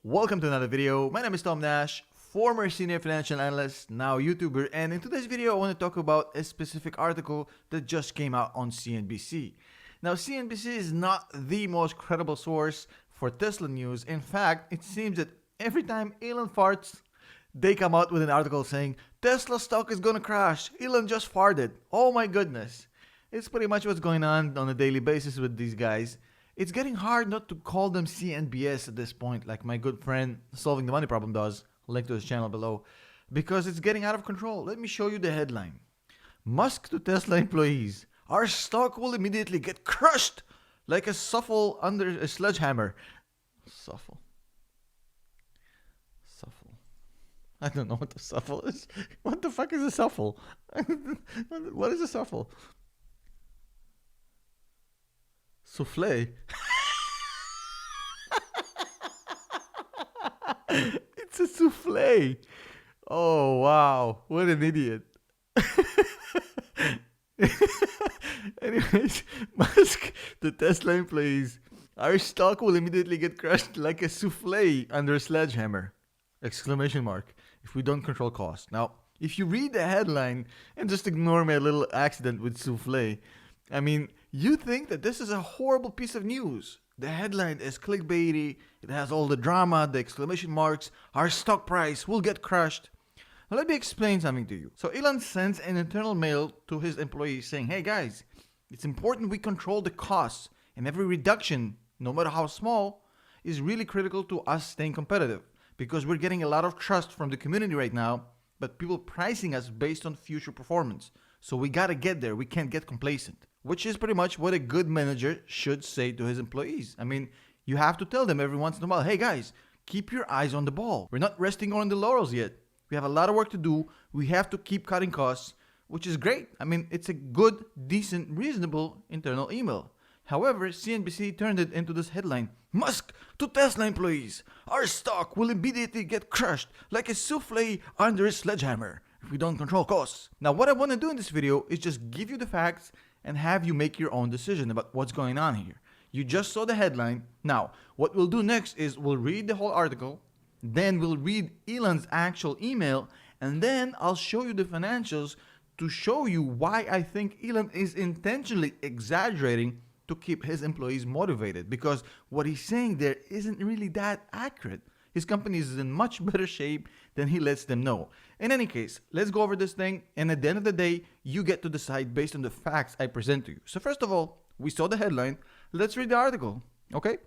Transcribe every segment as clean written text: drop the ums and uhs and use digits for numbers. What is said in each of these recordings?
Welcome to another video. My name is Nash, former senior financial analyst, now YouTuber, and in today's video I want to talk about a specific article that just came out on CNBC. Now CNBC is not the most credible source for Tesla news. In fact, it seems that every time Elon farts, they come out with an article saying Tesla stock is gonna crash. Elon just farted. Oh my goodness. It's pretty much what's going on a daily basis with these guys. It's getting hard not to call them CNBS at this point, like my good friend Solving the Money Problem does. Link to his channel below. Because it's getting out of control. Let me show you the headline. Musk to Tesla employees. Our stock will immediately get crushed like a souffle under a sledgehammer. Souffle. I don't know what the souffle is. What the fuck is a souffle? What is a souffle? Souffle. It's a souffle. Oh wow, what an idiot. Anyways, Musk to Tesla employees. Our stock will immediately get crushed like a souffle under a sledgehammer. Exclamation mark. If we don't control costs. Now, if you read the headline and just ignore my little accident with souffle, I mean, you think that this is a horrible piece of news. The headline is clickbaity. It has all the drama, the exclamation marks. Our stock price will get crushed. Now, let me explain something to you. So Elon sends an internal mail to his employees saying, hey guys, it's important we control the costs, and every reduction, no matter how small, is really critical to us staying competitive. Because we're getting a lot of trust from the community right now, but people pricing us based on future performance. So we gotta get there. We can't get complacent. Which is pretty much what a good manager should say to his employees. I mean, you have to tell them every once in a while, hey guys, keep your eyes on the ball. We're not resting on the laurels yet. We have a lot of work to do. We have to keep cutting costs, which is great. I mean, it's a good, decent, reasonable internal email. However, CNBC turned it into this headline. Musk to Tesla employees. Our stock will immediately get crushed like a souffle under a sledgehammer if we don't control costs. Now, what I want to do in this video is just give you the facts and have you make your own decision about what's going on here. You just saw the headline. Now, what we'll do next is we'll read the whole article, then we'll read Elon's actual email, and then I'll show you the financials to show you why I think Elon is intentionally exaggerating to keep his employees motivated, because what he's saying there isn't really that accurate. His company is in much better shape than he lets them know. In any case, let's go over this thing, and at the end of the day, you get to decide based on the facts I present to you. So first of all, we saw the headline. Let's read the article, okay?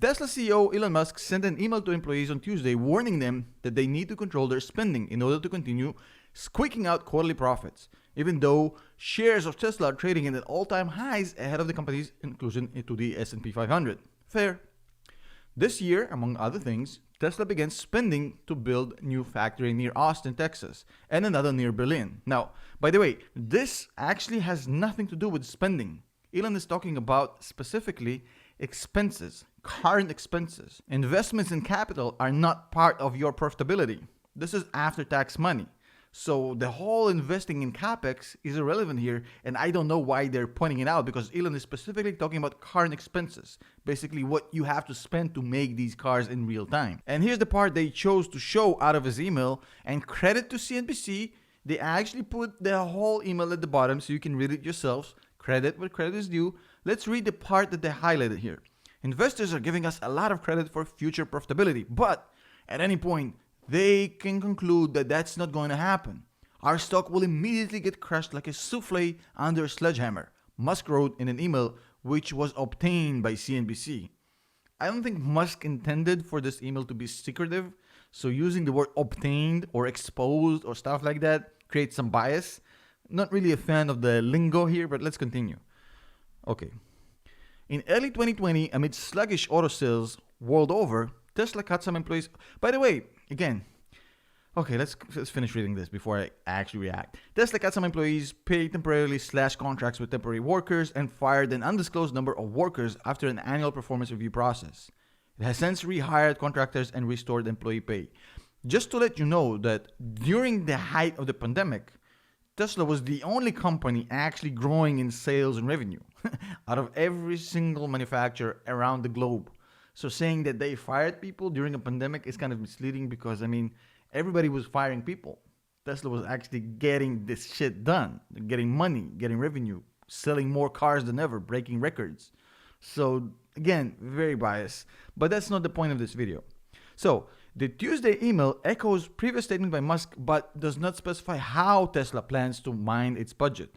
Tesla CEO Elon Musk sent an email to employees on Tuesday warning them that they need to control their spending in order to continue squeaking out quarterly profits, even though shares of Tesla are trading at all-time highs ahead of the company's inclusion into the S&P 500. Fair. This year, among other things, Tesla began spending to build a new factory near Austin, Texas, and another near Berlin. Now, by the way, this actually has nothing to do with spending. Elon is talking about specifically expenses, current expenses. Investments in capital are not part of your profitability. This is after-tax money. So the whole investing in capex is irrelevant here, and I don't know why they're pointing it out, because Elon is specifically talking about current expenses, basically what you have to spend to make these cars in real time. And here's the part they chose to show out of his email, and credit to CNBC, they actually put the whole email at the bottom so you can read it yourselves. Credit where credit is due. Let's read the part that they highlighted here. Investors are giving us a lot of credit for future profitability, but at any point, they can conclude that that's not going to happen. Our stock will immediately get crushed like a souffle under a sledgehammer, Musk wrote in an email which was obtained by CNBC. I don't think Musk intended for this email to be secretive, so using the word obtained or exposed or stuff like that creates some bias. Not really a fan of the lingo here, but let's continue. Okay. In early 2020, amid sluggish auto sales world over, Tesla cut some employees. By the way, again, okay, let's finish reading this before I actually react. Tesla cut some employees, paid temporarily, slashed contracts with temporary workers, and fired an undisclosed number of workers after an annual performance review process. It has since rehired contractors and restored employee pay. Just to let you know that during the height of the pandemic, Tesla was the only company actually growing in sales and revenue out of every single manufacturer around the globe. So saying that they fired people during a pandemic is kind of misleading because, I mean, everybody was firing people. Tesla was actually getting this shit done, getting money, getting revenue, selling more cars than ever, breaking records. So again, very biased. But that's not the point of this video. So the Tuesday email echoes previous statement by Musk, but does not specify how Tesla plans to mine its budget.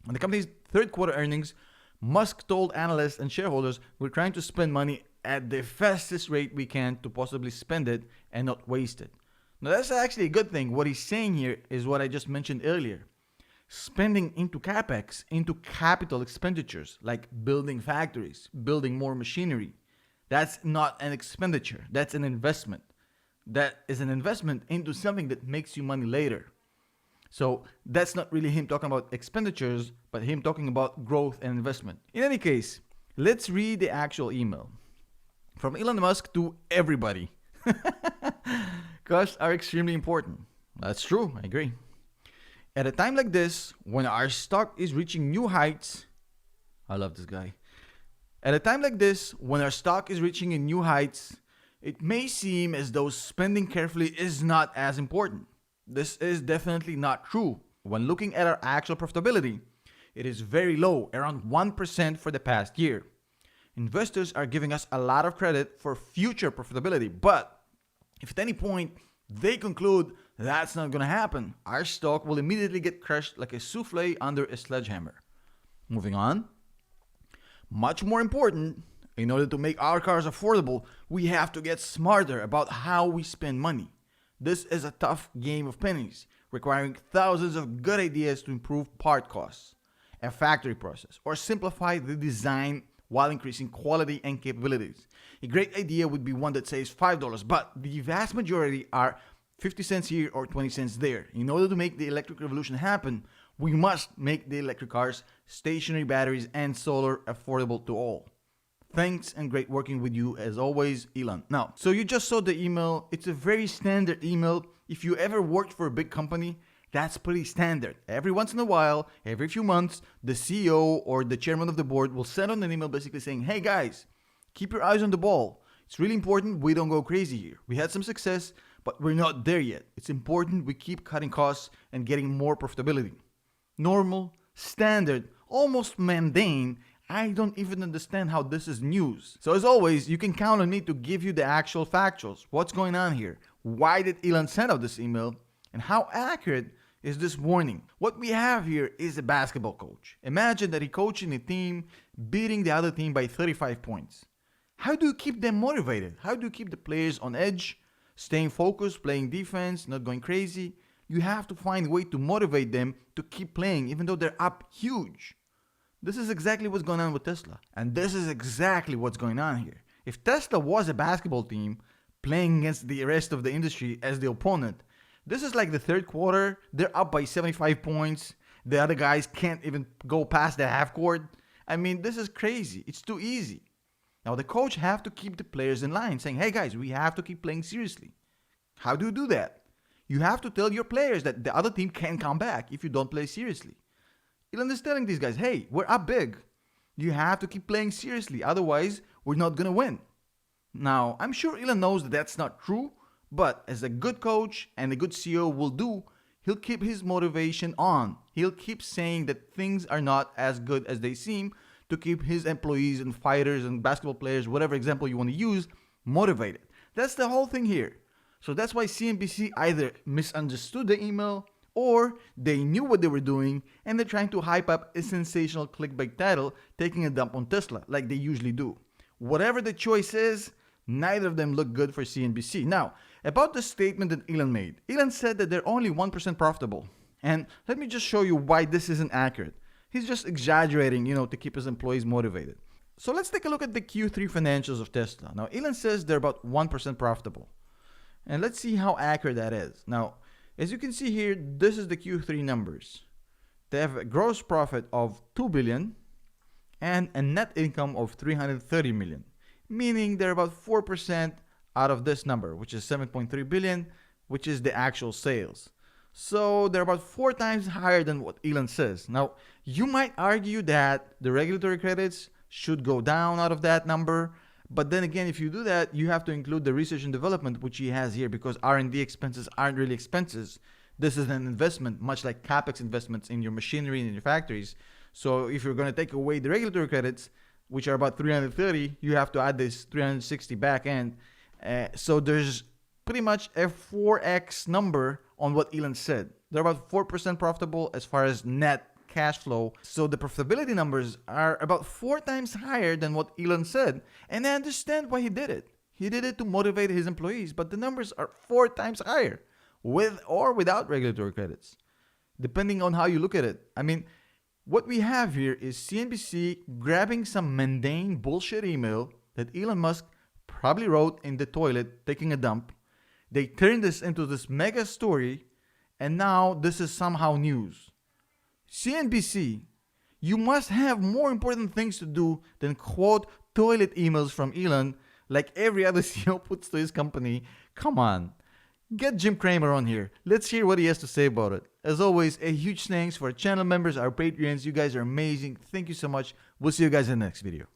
On the company's third quarter earnings, Musk told analysts and shareholders, "We're trying to spend money at the fastest rate we can to possibly spend it and not waste it." Now that's actually a good thing. What he's saying here is what I just mentioned earlier. Spending into capex, into capital expenditures, like building factories, building more machinery. That's not an expenditure. That's an investment. That is an investment into something that makes you money later. So that's not really him talking about expenditures, but him talking about growth and investment. In any case, let's read the actual email. From Elon Musk to everybody. Costs are extremely important. That's true, I agree. At a time like this, when our stock is reaching new heights, I love this guy. At a time like this, when our stock is reaching new heights, it may seem as though spending carefully is not as important. This is definitely not true. When looking at our actual profitability, it is very low, around 1% for the past year. Investors are giving us a lot of credit for future profitability, but if at any point they conclude that's not going to happen, our stock will immediately get crushed like a souffle under a sledgehammer. Moving on. Much more important, in order to make our cars affordable, we have to get smarter about how we spend money. This is a tough game of pennies, requiring thousands of good ideas to improve part costs, a factory process, or simplify the design while increasing quality and capabilities. A great idea would be one that saves $5, but the vast majority are 50 cents here or 20 cents there. In order to make the electric revolution happen, we must make the electric cars, stationary batteries, and solar affordable to all. Thanks and great working with you as always, Elon. Now, so you just saw the email. It's a very standard email. If you ever worked for a big company, that's pretty standard. Every once in a while, every few months, the CEO or the chairman of the board will send on an email basically saying, "Hey guys, keep your eyes on the ball. It's really important we don't go crazy here. We had some success, but we're not there yet. It's important we keep cutting costs and getting more profitability." Normal, standard, almost mundane. I don't even understand how this is news. So as always, you can count on me to give you the actual factuals. What's going on here? Why did Elon send out this email? And how accurate is this warning? What we have here is a basketball coach. Imagine that he coaching a team beating the other team by 35 points. How do you keep them motivated? How do you keep the players on edge, staying focused, playing defense, not going crazy? You have to find a way to motivate them to keep playing even though they're up huge. This is exactly what's going on with Tesla. And this is exactly what's going on here. If Tesla was a basketball team playing against the rest of the industry as the opponent, this is like the third quarter, they're up by 75 points. The other guys can't even go past the half court. I mean, this is crazy. It's too easy. Now the coach have to keep the players in line saying, "Hey guys, we have to keep playing seriously." How do you do that? You have to tell your players that the other team can come back if you don't play seriously. Elon is telling these guys, "Hey, we're up big. You have to keep playing seriously. Otherwise, we're not going to win." Now, I'm sure Elon knows that that's not true, but as a good coach and a good CEO will do, he'll keep his motivation on. He'll keep saying that things are not as good as they seem to keep his employees and fighters and basketball players, whatever example you want to use, motivated. That's the whole thing here. So that's why CNBC either misunderstood the email or they knew what they were doing and they're trying to hype up a sensational clickbait title taking a dump on Tesla like they usually do. Whatever the choice is, neither of them look good for CNBC. Now, about the statement that Elon made. Elon said that they're only 1% profitable. And let me just show you why this isn't accurate. He's just exaggerating, to keep his employees motivated. So let's take a look at the Q3 financials of Tesla. Now, Elon says they're about 1% profitable. And let's see how accurate that is. Now, as you can see here, this is the Q3 numbers. They have a gross profit of $2 billion and a net income of $330 million, meaning they're about 4% out of this number, which is $7.3 billion, which is the actual sales. So they're about 4 times higher than what Elon says. Now, you might argue that the regulatory credits should go down out of that number, But then again, if you do that, you have to include the research and development, which he has here, because R&D expenses aren't really expenses. This is an investment, much like CapEx investments in your machinery and in your factories. So if you're going to take away the regulatory credits, which are about 330, you have to add this 360 back end. So there's pretty much a 4x number on what Elon said. They're about 4% profitable as far as net cash flow. So the profitability numbers are about 4 times higher than what Elon said. And I understand why he did it. He did it to motivate his employees, but the numbers are 4 times higher, with or without regulatory credits, depending on how you look at it. I mean, what we have here is CNBC grabbing some mundane bullshit email that Elon Musk probably wrote in the toilet taking a dump. They turned this into this mega story, and now this is somehow news. CNBC, you must have more important things to do than quote toilet emails from Elon like every other CEO puts to his company. Come on. Get Jim Cramer on here. Let's hear what he has to say about it. As always, a huge thanks for our channel members, our Patreons. You guys are amazing. Thank you so much. We'll see you guys in the next video.